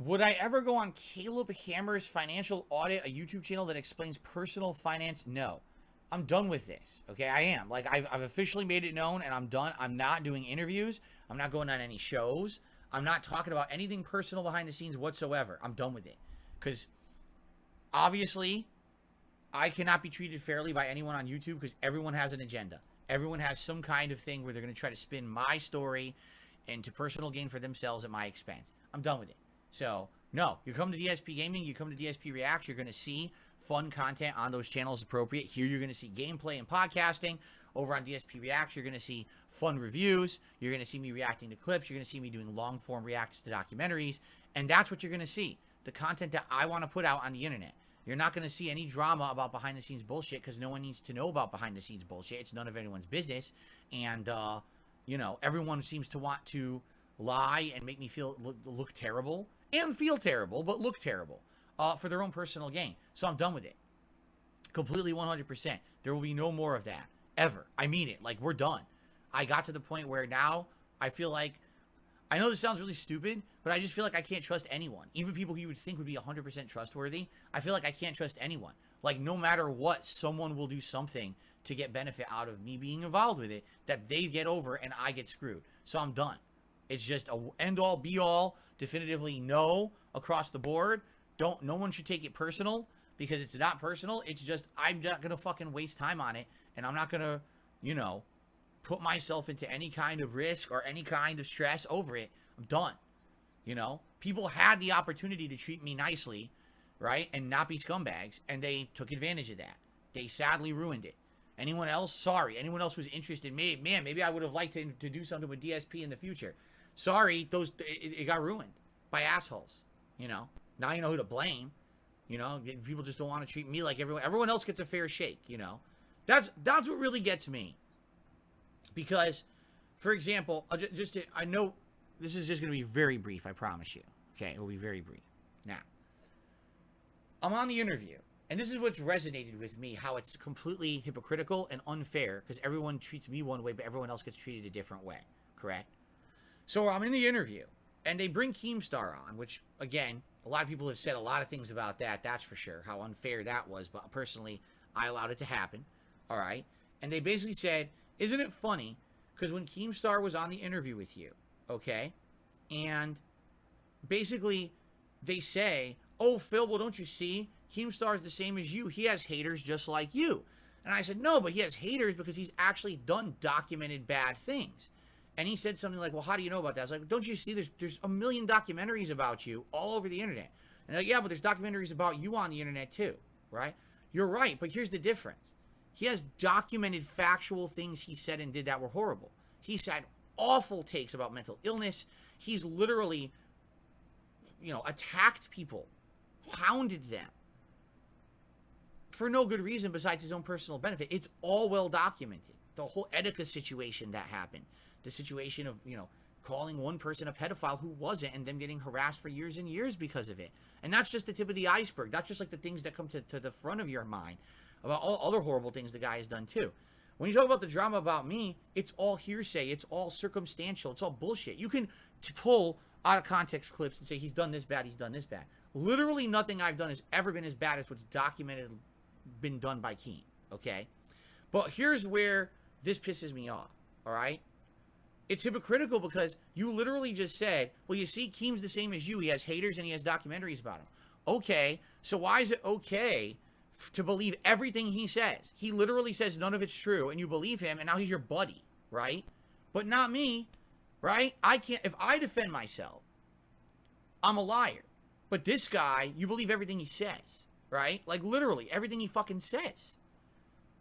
Would I ever go on Caleb Hammer's Financial Audit, a YouTube channel that explains personal finance? No. I'm done with this. Okay, I am. Like, I've officially made it known, and I'm done. I'm not doing interviews. I'm not going on any shows. I'm not talking about anything personal behind the scenes whatsoever. I'm done with it. Because, obviously, I cannot be treated fairly by anyone on YouTube because everyone has an agenda. Everyone has some kind of thing where they're going to try to spin my story into personal gain for themselves at my expense. I'm done with it. So, no, you come to DSP Gaming, you come to DSP Reacts, you're going to see fun content on those channels appropriate. Here, you're going to see gameplay and podcasting. Over on DSP Reacts, you're going to see fun reviews. You're going to see me reacting to clips. You're going to see me doing long-form reacts to documentaries. And that's what you're going to see. The content that I want to put out on the internet. You're not going to see any drama about behind-the-scenes bullshit because no one needs to know about behind-the-scenes bullshit. It's none of anyone's business. And, everyone seems to want to lie and make me look terrible. And feel terrible, but look terrible for their own personal gain. So I'm done with it. Completely 100%. There will be no more of that. Ever. I mean it. Like, we're done. I got to the point where now I feel like, I know this sounds really stupid, but I just feel like I can't trust anyone. Even people who you would think would be 100% trustworthy, I feel like I can't trust anyone. Like, no matter what, someone will do something to get benefit out of me being involved with it that they get over and I get screwed. So I'm done. It's just a end-all, be-all, definitively no across the board. No one should take it personal because it's not personal. It's just I'm not going to fucking waste time on it, and I'm not going to, put myself into any kind of risk or any kind of stress over it. I'm done. People had the opportunity to treat me nicely, right, and not be scumbags, and they took advantage of that. They sadly ruined it. Anyone else? Sorry. Anyone else who's interested? Maybe I would have liked to do something with DSP in the future. Sorry, it got ruined by assholes. Now you know who to blame. People just don't want to treat me like everyone else gets a fair shake. That's what really gets me. Because, for example, I know this is just going to be very brief. I promise you. Okay, it will be very brief. Now, I'm on the interview, and this is what's resonated with me: how it's completely hypocritical and unfair because everyone treats me one way, but everyone else gets treated a different way. Correct? So I'm in the interview, and they bring Keemstar on, which, again, a lot of people have said a lot of things about that, that's for sure, how unfair that was, but personally, I allowed it to happen, all right? And they basically said, isn't it funny, because when Keemstar was on the interview with you, okay, and basically they say, oh, Phil, well, don't you see, Keemstar is the same as you, he has haters just like you. And I said, no, but he has haters because he's actually done documented bad things. And he said something like, well, how do you know about that? I was like, don't you see there's a million documentaries about you all over the internet? And they're like, yeah, but there's documentaries about you on the internet too, right? You're right, but here's the difference. He has documented factual things he said and did that were horrible. He's had awful takes about mental illness. He's literally, attacked people, hounded them for no good reason besides his own personal benefit. It's all well documented. The whole Etika situation that happened. The situation of, calling one person a pedophile who wasn't and them getting harassed for years and years because of it. And that's just the tip of the iceberg. That's just like the things that come to the front of your mind about all other horrible things the guy has done too. When you talk about the drama about me, it's all hearsay. It's all circumstantial. It's all bullshit. You can pull out of context clips and say he's done this bad, he's done this bad. Literally nothing I've done has ever been as bad as what's documented been done by Keem, okay? But here's where this pisses me off, all right? It's hypocritical because you literally just said, well, you see, Keem's the same as you. He has haters and he has documentaries about him. Okay, so why is it okay to believe everything he says? He literally says none of it's true, and you believe him, and now he's your buddy, right? But not me, right? I can't, if I defend myself, I'm a liar. But this guy, you believe everything he says, right? Like, literally, everything he fucking says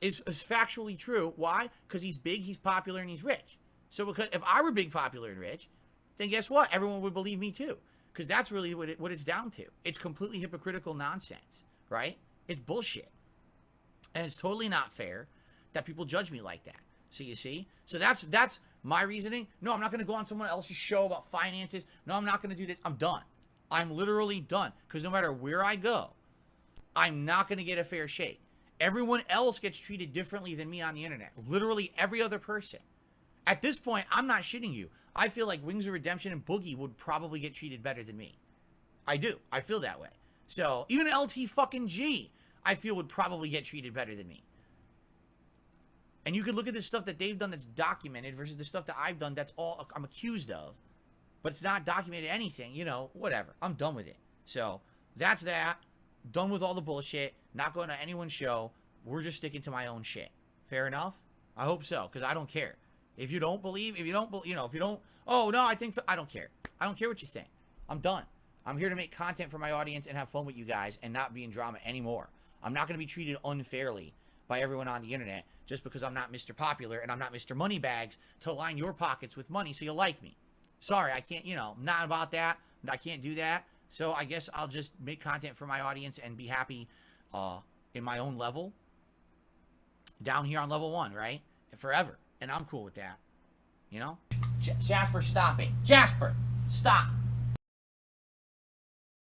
is factually true. Why? Because he's big, he's popular, and he's rich. So because if I were big, popular, and rich, then guess what? Everyone would believe me too. Because that's really what it's down to. It's completely hypocritical nonsense, right? It's bullshit. And it's totally not fair that people judge me like that. So you see? So that's my reasoning. No, I'm not going to go on someone else's show about finances. No, I'm not going to do this. I'm done. I'm literally done. Because no matter where I go, I'm not going to get a fair shake. Everyone else gets treated differently than me on the internet. Literally every other person. At this point, I'm not shitting you. I feel like Wings of Redemption and Boogie would probably get treated better than me. I do. I feel that way. So even LT fucking G, I feel would probably get treated better than me. And you could look at the stuff that they've done that's documented versus the stuff that I've done that's all I'm accused of. But it's not documented anything, you know, whatever. I'm done with it. So that's that. Done with all the bullshit. Not going to anyone's show. We're just sticking to my own shit. Fair enough? I hope so, because I don't care. If you don't believe, if you don't, oh, no, I don't care. I don't care what you think. I'm done. I'm here to make content for my audience and have fun with you guys and not be in drama anymore. I'm not going to be treated unfairly by everyone on the internet just because I'm not Mr. Popular and I'm not Mr. Moneybags to line your pockets with money so you'll like me. Sorry, I can't, I'm not about that. I can't do that. So I guess I'll just make content for my audience and be happy in my own level. Down here on level 1, right? Forever. And I'm cool with that. Jasper, stop it. Jasper, stop.